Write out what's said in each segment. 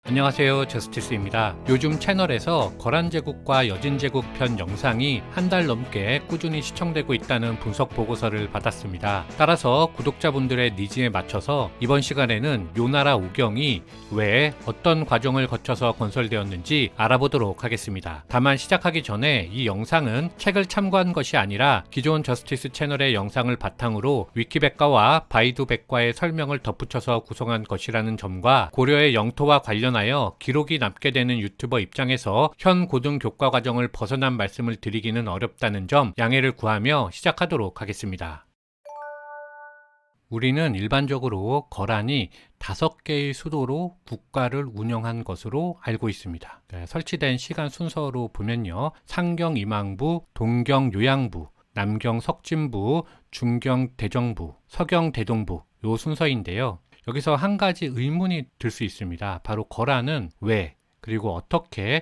안녕하세요, 저스티스입니다. 요즘 채널에서 거란제국과 여진제국 편 영상이 한 달 넘게 꾸준히 시청되고 있다는 분석 보고서를 받았습니다. 따라서 구독자분들의 니즈에 맞춰서 이번 시간에는 요나라 우경이 왜 어떤 과정을 거쳐서 건설되었는지 알아보도록 하겠습니다. 다만 시작하기 전에 이 영상은 책을 참고한 것이 아니라 기존 저스티스 채널의 영상을 바탕으로 위키백과와 바이두백과의 설명을 덧붙여서 구성한 것이라는 점과 고려의 영토와 관련하여 기록이 남게 되는 유튜버 입장에서 현 고등 교과 과정을 벗어난 말씀을 드리기는 어렵다는 점 양해를 구하며 시작하도록 하겠습니다. 우리는 일반적으로 거란이 5개의 수도로 국가를 운영한 것으로 알고 있습니다. 설치된 시간 순서로 보면요, 상경 임왕부, 동경 요양부, 남경 석진부, 중경 대정부, 서경 대동부 요 순서인데요. 여기서 한 가지 의문이 들 수 있습니다. 바로 거란은 왜 그리고 어떻게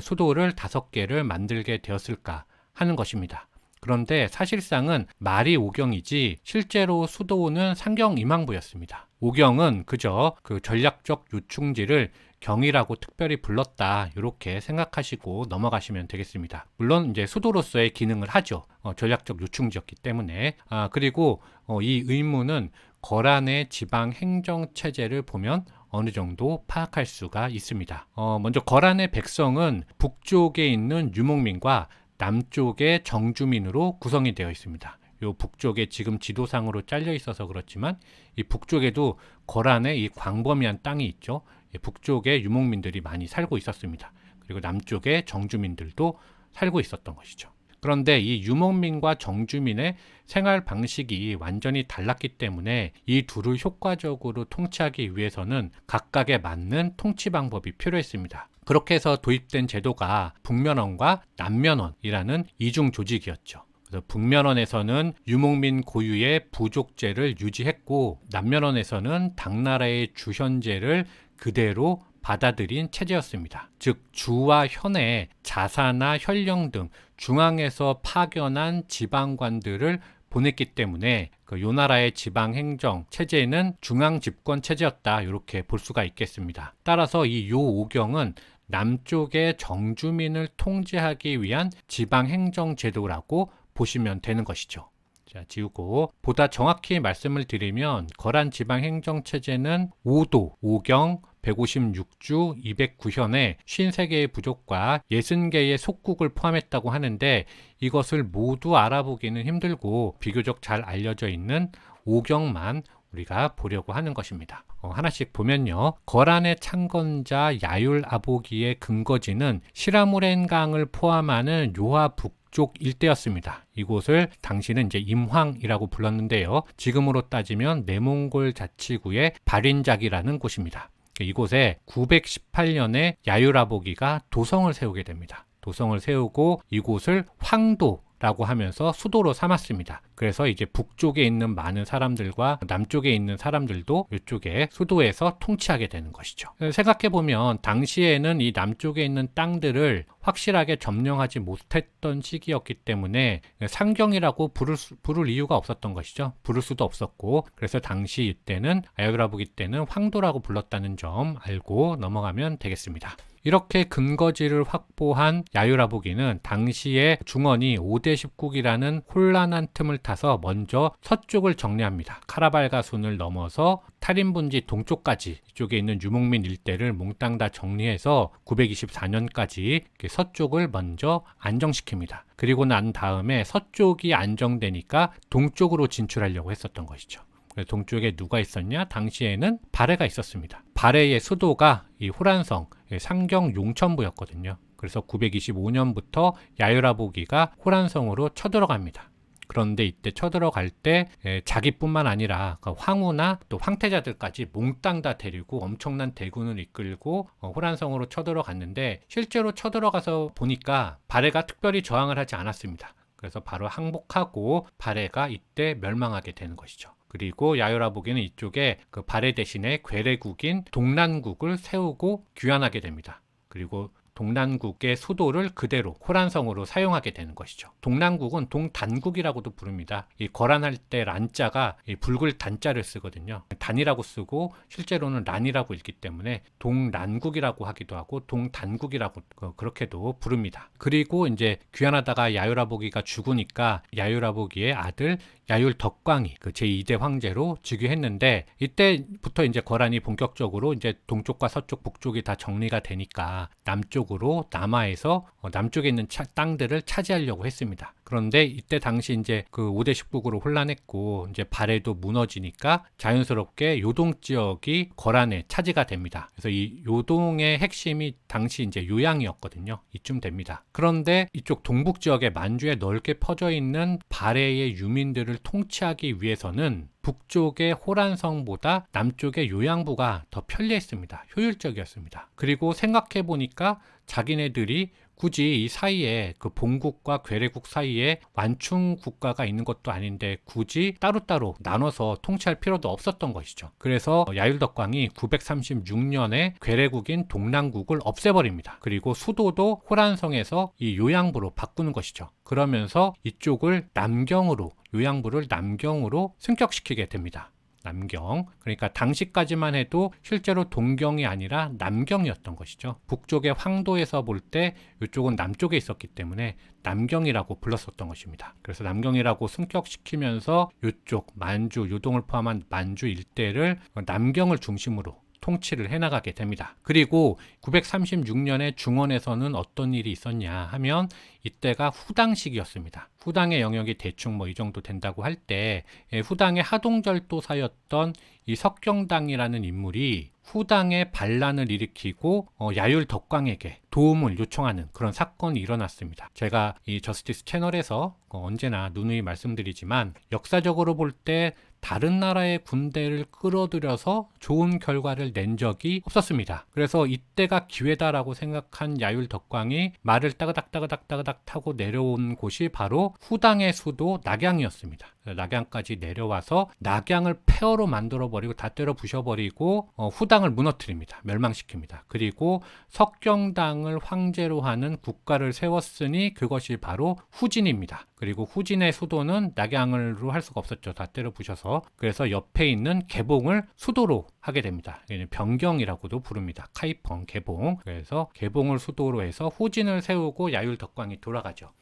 수도를 5개를 만들게 되었을까 하는 것입니다. 그런데 사실상은 말이 오경이지 실제로 수도는 상경 임왕부였습니다. 오경은 그저 그 전략적 요충지를 경이라고 특별히 불렀다, 이렇게 생각하시고 넘어가시면 되겠습니다. 물론 이제 수도로서의 기능을 하죠. 전략적 요충지였기 때문에. 그리고 이 의문은 거란의 지방 행정 체제를 보면 어느 정도 파악할 수가 있습니다. 먼저 거란의 백성은 북쪽에 있는 유목민과 남쪽의 정주민으로 구성이 되어 있습니다. 요 북쪽에 지금 지도상으로 잘려 있어서 그렇지만 이 북쪽에도 거란의 이 광범위한 땅이 있죠. 북쪽에 유목민들이 많이 살고 있었습니다. 그리고 남쪽에 정주민들도 살고 있었던 것이죠. 그런데 이 유목민과 정주민의 생활 방식이 완전히 달랐기 때문에 이 둘을 효과적으로 통치하기 위해서는 각각에 맞는 통치 방법이 필요했습니다. 그렇게 해서 도입된 제도가 북면원과 남면원이라는 이중 조직이었죠. 그래서 북면원에서는 유목민 고유의 부족제를 유지했고, 남면원에서는 당나라의 주현제를 그대로 받아들인 체제였습니다. 즉 주와 현의 자사나 현령 등 중앙에서 파견한 지방관들을 보냈기 때문에 그 요나라의 지방행정 체제는 중앙집권 체제였다, 이렇게 볼 수가 있겠습니다. 따라서 이 요오경은 남쪽의 정주민을 통제하기 위한 지방행정 제도라고 보시면 되는 것이죠. 자, 지우고 보다 정확히 말씀을 드리면 거란 지방행정체제는 5도, 5경, 156주, 209현의 53개의 부족과 60개의 속국을 포함했다고 하는데, 이것을 모두 알아보기는 힘들고 비교적 잘 알려져 있는 5경만 우리가 보려고 하는 것입니다. 하나씩 보면요, 거란의 창건자 야율아보기의 근거지는 시라무렌강을 포함하는 요하 북쪽 일대였습니다. 이곳을 당시는 이제 임황이라고 불렀는데요, 지금으로 따지면 내몽골 자치구의 바린작이라는 곳입니다. 이곳에 918년에 야율아보기가 도성을 세우게 됩니다. 도성을 세우고 이곳을 황도라고 하면서 수도로 삼았습니다. 그래서 이제 북쪽에 있는 많은 사람들과 남쪽에 있는 사람들도 이쪽에 수도에서 통치하게 되는 것이죠. 생각해보면 당시에는 이 남쪽에 있는 땅들을 확실하게 점령하지 못했던 시기였기 때문에 상경이라고 부를 이유가 없었던 것이죠. 부를 수도 없었고, 그래서 당시 이때는 야율아보기 때는 황도라고 불렀다는 점 알고 넘어가면 되겠습니다. 이렇게 근거지를 확보한 야율아보기는 당시에 중원이 5대 10국이라는 혼란한 틈을 타서 먼저 서쪽을 정리합니다. 카라발가순을 넘어서 탈인분지 동쪽까지 이쪽에 있는 유목민 일대를 몽땅 다 정리해서 924년까지 서쪽을 먼저 안정시킵니다. 그리고 난 다음에 서쪽이 안정되니까 동쪽으로 진출하려고 했었던 것이죠. 동쪽에 누가 있었냐? 당시에는 발해가 있었습니다. 발해의 수도가 이 호란성, 상경 용천부였거든요. 그래서 925년부터 야율아보기가 호란성으로 쳐들어갑니다. 그런데 이때 쳐들어갈 때 자기뿐만 아니라 황후나 또 황태자들까지 몽땅 다 데리고 엄청난 대군을 이끌고 호란성으로 쳐들어갔는데, 실제로 쳐들어가서 보니까 발해가 특별히 저항을 하지 않았습니다. 그래서 바로 항복하고 발해가 이때 멸망하게 되는 것이죠. 그리고 야율아보기는 이쪽에 그 발해 대신에 괴뢰국인 동란국을 세우고 귀환하게 됩니다. 그리고 동란국의 수도를 그대로 호란성으로 사용하게 되는 것이죠. 동란국은 동단국이라고도 부릅니다. 이 거란할 때 란자가 이 붉을 단자를 쓰거든요. 단이라고 쓰고 실제로는 란이라고 읽기 때문에 동란국이라고 하기도 하고 동단국이라고 그렇게도 부릅니다. 그리고 이제 귀환하다가 야유라보기가 죽으니까 야유라보기의 아들 야율덕광이 그 제2대 황제로 즉위했는데, 이때부터 이제 거란이 본격적으로 이제 동쪽과 서쪽, 북쪽이 다 정리가 되니까 남쪽으로 남하에서 남쪽에 있는 땅들을 차지하려고 했습니다. 그런데 이때 당시 이제 그 5대 10국으로 혼란했고 이제 발해도 무너지니까 자연스럽게 요동 지역이 거란의 차지가 됩니다. 그래서 이 요동의 핵심이 당시 이제 요양이었거든요. 이쯤 됩니다. 그런데 이쪽 동북 지역에 만주에 넓게 퍼져 있는 발해의 유민들을 통치하기 위해서는 북쪽의 호란성보다 남쪽의 요양부가 더 편리했습니다. 효율적이었습니다. 그리고 생각해 보니까 자기네들이 굳이 이 사이에 그 본국과 괴뢰국 사이에 완충 국가가 있는 것도 아닌데 굳이 따로따로 나눠서 통치할 필요도 없었던 것이죠. 그래서 야율덕광이 936년에 괴뢰국인 동란국을 없애버립니다. 그리고 수도도 호란성에서 이 요양부로 바꾸는 것이죠. 그러면서 이쪽을 남경으로, 요양부를 남경으로 승격시키게 됩니다. 남경. 그러니까 당시까지만 해도 실제로 동경이 아니라 남경이었던 것이죠. 북쪽의 황도에서 볼 때 이쪽은 남쪽에 있었기 때문에 남경이라고 불렀었던 것입니다. 그래서 남경이라고 승격시키면서 이쪽 만주, 요동을 포함한 만주 일대를 남경을 중심으로 통치를 해나가게 됩니다. 그리고 936년에 중원에서는 어떤 일이 있었냐 하면 이때가 후당시기였습니다. 후당의 영역이 대충 뭐 이 정도 된다고 할 때 후당의 하동절도사였던 이 석경당이라는 인물이 후당의 반란을 일으키고 야율덕광에게 도움을 요청하는 그런 사건이 일어났습니다. 제가 이 저스티스 채널에서 언제나 누누이 말씀드리지만 역사적으로 볼 때 다른 나라의 군대를 끌어들여서 좋은 결과를 낸 적이 없었습니다. 그래서 이때가 기회다라고 생각한 야율덕광이 말을 따그닥 타고 내려온 곳이 바로 후당의 수도 낙양이었습니다. 낙양까지 내려와서 낙양을 폐허로 만들어버리고 다 때려 부셔버리고 후당을 무너뜨립니다. 멸망시킵니다. 그리고 석경당을 황제로 하는 국가를 세웠으니 그것이 바로 후진입니다. 그리고 후진의 수도는 낙양으로 할 수가 없었죠. 다 때려 부셔서. 그래서 옆에 있는 개봉을 수도로 하게 됩니다. 병경이라고도 부릅니다. 카이펑, 개봉. 그래서 개봉을 수도로 해서 후진을 세우고 야율덕광이 돌아가죠.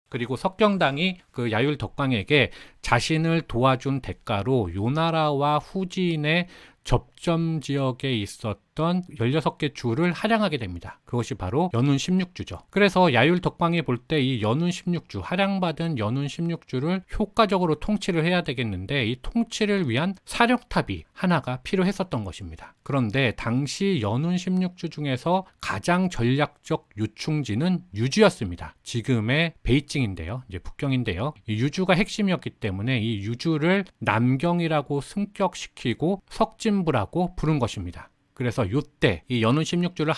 그리고 석경당이 그 야율덕광에게 자신을 도와준 대가로 요나라와 후진의 접점 지역에 있었던 16개 주를 할양하게 됩니다. 그것이 바로 연운 16주죠. 그래서 야율덕광이 볼 때 이 연운 16주, 할양받은 연운 16주를 효과적으로 통치를 해야 되겠는데 이 통치를 위한 사령탑이 하나가 필요했었던 것입니다. 그런데 당시 연운 16주 중에서 가장 전략적 요충지는 유주였습니다. 지금의 베이징인데요. 이제 북경인데요. 이 유주가 핵심이었기 때문에 이 유주를 남경이라고 승격시키고 석진부라고 부른 것입니다. 그래서 이때 이 연운 16주를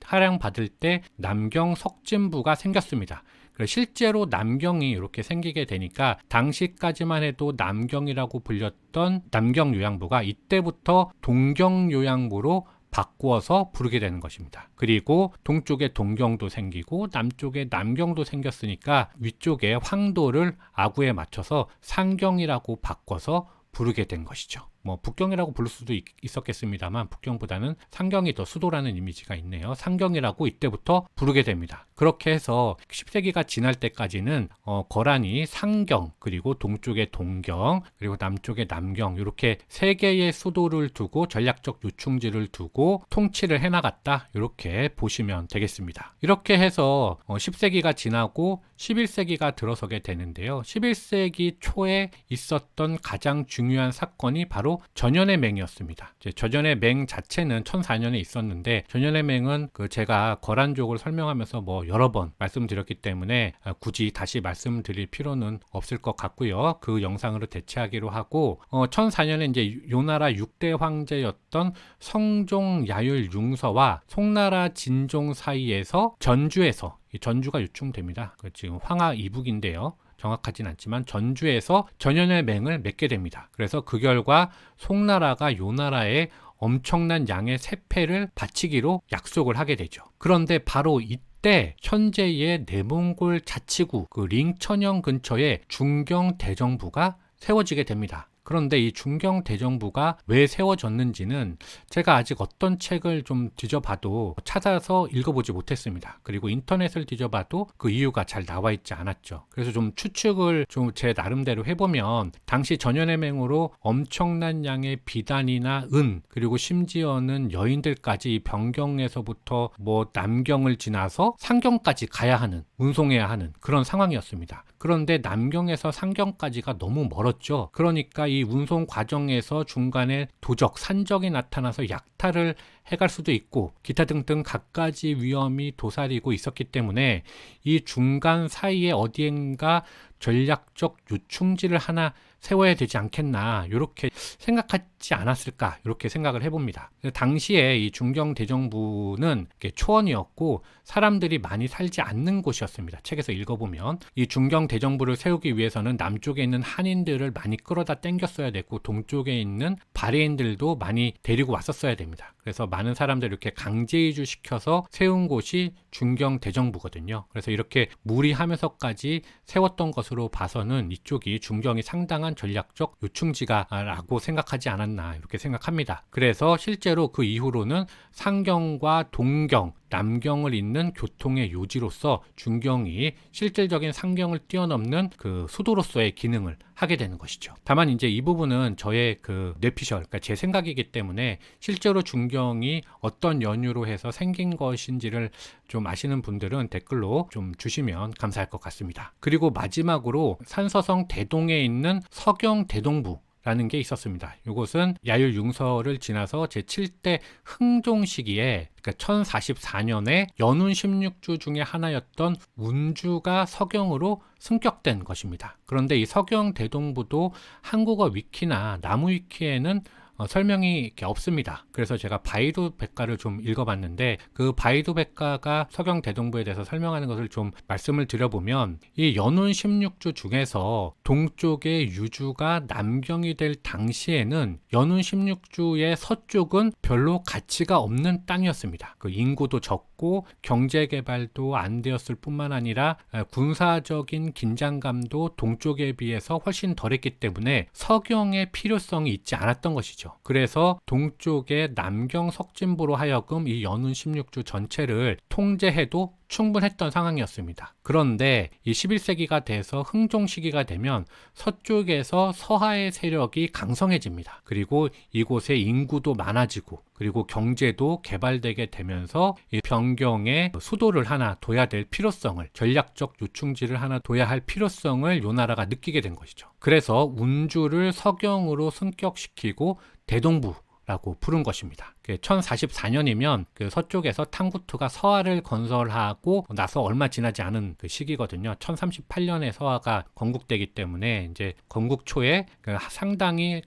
할양받을 때 남경 석진부가 생겼습니다. 실제로 남경이 이렇게 생기게 되니까 당시까지만 해도 남경이라고 불렸던 남경요양부가 이때부터 동경요양부로 바꾸어서 부르게 되는 것입니다. 그리고 동쪽에 동경도 생기고 남쪽에 남경도 생겼으니까 위쪽에 황도를 아구에 맞춰서 상경이라고 바꿔서 부르게 된 것이죠. 뭐 북경이라고 부를 수도 있었겠습니다만 북경보다는 상경이 더 수도라는 이미지가 있네요. 상경이라고 이때부터 부르게 됩니다. 그렇게 해서 10세기가 지날 때까지는 거란이 상경, 그리고 동쪽에 동경, 그리고 남쪽에 남경 이렇게 세 개의 수도를 두고 전략적 요충지를 두고 통치를 해나갔다, 이렇게 보시면 되겠습니다. 이렇게 해서 10세기가 지나고 11세기가 들어서게 되는데요. 11세기 초에 있었던 가장 중요한 사건이 바로 전연의 맹이었습니다. 전연의 맹 자체는 1004년에 있었는데 전연의 맹은 제가 거란족을 설명하면서 뭐 여러 번 말씀드렸기 때문에 굳이 다시 말씀드릴 필요는 없을 것 같고요. 그 영상으로 대체하기로 하고 1004년에 이제 요나라 6대 황제였던 성종 야율 융서와 송나라 진종 사이에서 전주에서, 전주가 유충됩니다. 지금 황하 이북인데요. 정확하진 않지만 전주에서 전연의 맹을 맺게 됩니다. 그래서 그 결과 송나라가 요나라에 엄청난 양의 세패를 바치기로 약속을 하게 되죠. 그런데 바로 이때 현재의 내몽골 자치구 그 링천영 근처에 중경대정부가 세워지게 됩니다. 그런데 이 중경대정부가 왜 세워졌는지는 제가 아직 어떤 책을 좀 뒤져봐도 찾아서 읽어보지 못했습니다. 그리고 인터넷을 뒤져봐도 그 이유가 잘 나와 있지 않았죠. 그래서 좀 추측을 좀 제 나름대로 해보면 당시 전연해맹으로 엄청난 양의 비단이나 은 그리고 심지어는 여인들까지 병경에서부터 뭐 남경을 지나서 상경까지 가야 하는 운송해야 하는 그런 상황이었습니다. 그런데 남경에서 상경까지가 너무 멀었죠. 그러니까 이 운송 과정에서 중간에 도적, 산적이 나타나서 약탈을 해갈 수도 있고 기타 등등 갖가지 위험이 도사리고 있었기 때문에 이 중간 사이에 어디엔가 전략적 유충지를 하나 세워야 되지 않겠나 이렇게 생각하지 않았을까 이렇게 생각을 해봅니다. 당시에 이 중경대정부는 초원이었고 사람들이 많이 살지 않는 곳이었습니다. 책에서 읽어보면 이 중경대정부를 세우기 위해서는 남쪽에 있는 한인들을 많이 끌어다 땡겼어야 됐고 동쪽에 있는 바레인들도 많이 데리고 왔었어야 됩니다. 그래서 많은 사람들을 이렇게 강제 이주시켜서 세운 곳이 중경대정부거든요. 그래서 이렇게 무리하면서까지 세웠던 것으로 봐서는 이쪽이 중경이 상당한 전략적 요충지가라고 생각하지 않았나 이렇게 생각합니다. 그래서 실제로 그 이후로는 상경과 동경, 남경을 잇는 교통의 요지로서 중경이 실질적인 상경을 뛰어넘는 그 수도로서의 기능을 하게 되는 것이죠. 다만 이제 이 부분은 저의 그 뇌피셜, 그러니까 제 생각이기 때문에 실제로 중경이 어떤 연유로 해서 생긴 것인지를 좀 아시는 분들은 댓글로 좀 주시면 감사할 것 같습니다. 그리고 마지막으로 산서성 대동에 있는 서경대동부 라는 게 있었습니다. 이것은 야율 융서를 지나서 제7대 흥종 시기에 그러니까 1044년에 연운 16주 중에 하나였던 운주가 서경으로 승격된 것입니다. 그런데 이 서경대동부도 한국어 위키나 나무 위키에는 설명이 이렇게 없습니다. 그래서 제가 바이두 백과를 좀 읽어봤는데 그 바이두 백과가 서경대동부에 대해서 설명하는 것을 좀 말씀을 드려보면 이 연운 16주 중에서 동쪽의 유주가 남경이 될 당시에는 연운 16주의 서쪽은 별로 가치가 없는 땅이었습니다. 그 인구도 적고 경제 개발도 안 되었을 뿐만 아니라 군사적인 긴장감도 동쪽에 비해서 훨씬 덜했기 때문에 서경의 필요성이 있지 않았던 것이죠. 그래서 동쪽의 남경 석진부로 하여금 이 연운 16주 전체를 통제해도 충분했던 상황이었습니다. 그런데 이 11세기가 돼서 흥종 시기가 되면 서쪽에서 서하의 세력이 강성해집니다. 그리고 이곳에 인구도 많아지고 그리고 경제도 개발되게 되면서 이 변경에 수도를 하나 둬야 될 필요성을 전략적 요충지를 하나 둬야 할 필요성을 요 나라가 느끼게 된 것이죠. 그래서 운주를 서경으로 승격시키고 대동부라고 부른 것입니다. 1044년이면 그 서쪽에서 탕구투가 서하를 건설하고 나서 얼마 지나지 않은 그 시기거든요. 1038년에 서하가 건국되기 때문에 이제 건국 초에 그 상당히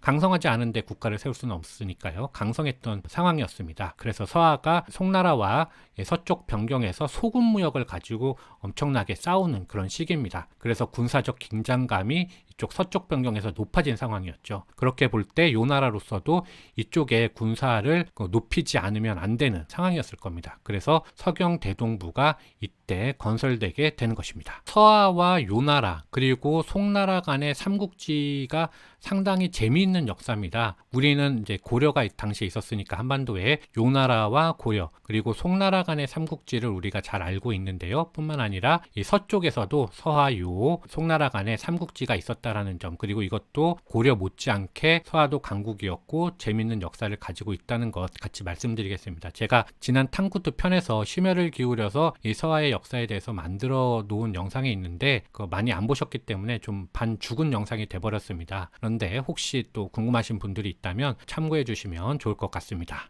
강성하지 않은데 국가를 세울 수는 없으니까요. 강성했던 상황이었습니다. 그래서 서하가 송나라와 서쪽 변경에서 소금 무역을 가지고 엄청나게 싸우는 그런 시기입니다. 그래서 군사적 긴장감이 이쪽 서쪽 변경에서 높아진 상황이었죠. 그렇게 볼 때 요 나라로서도 이쪽에 군사를 높이지 않으면 안 되는 상황이었을 겁니다. 그래서 서경대동부가 이때 건설되게 되는 것입니다. 서하와 요나라 그리고 송나라 간의 삼국지가 상당히 재미있는 역사입니다. 우리는 이제 고려가 당시에 있었으니까 한반도에 요나라와 고려 그리고 송나라 간의 삼국지를 우리가 잘 알고 있는데요. 뿐만 아니라 이 서쪽에서도 서하요 송나라 간의 삼국지가 있었다라는 점 그리고 이것도 고려 못지않게 서하도 강국이었고 재미있는 역사를 가지고 있다는 것 같이 말씀드리겠습니다. 제가 지난 탕구투 편에서 심혈을 기울여서 이 서하의 역사에 대해서 만들어 놓은 영상이 있는데 그거 많이 안 보셨기 때문에 좀 반 죽은 영상이 돼버렸습니다. 그런데 혹시 또 궁금하신 분들이 있다면 참고해 주시면 좋을 것 같습니다.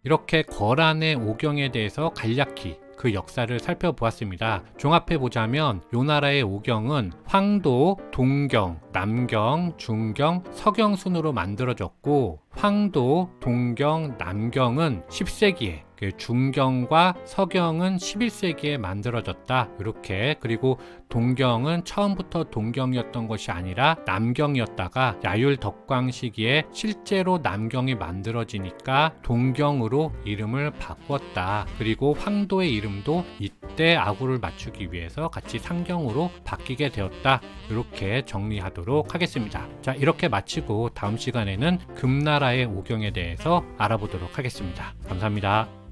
이렇게 거란의 오경에 대해서 간략히 그 역사를 살펴보았습니다. 종합해 보자면 요 나라의 오경은 황도, 동경, 남경, 중경, 서경 순으로 만들어졌고 황도, 동경, 남경은 10세기에 중경과 서경은 11세기에 만들어졌다. 이렇게. 그리고 동경은 처음부터 동경이었던 것이 아니라 남경이었다가 야율 덕광 시기에 실제로 남경이 만들어지니까 동경으로 이름을 바꾸었다. 그리고 황도의 이름도 이때 아구를 맞추기 위해서 같이 상경으로 바뀌게 되었다. 이렇게 정리하도록 하겠습니다. 자, 이렇게 마치고 다음 시간에는 금나라의 오경에 대해서 알아보도록 하겠습니다. 감사합니다.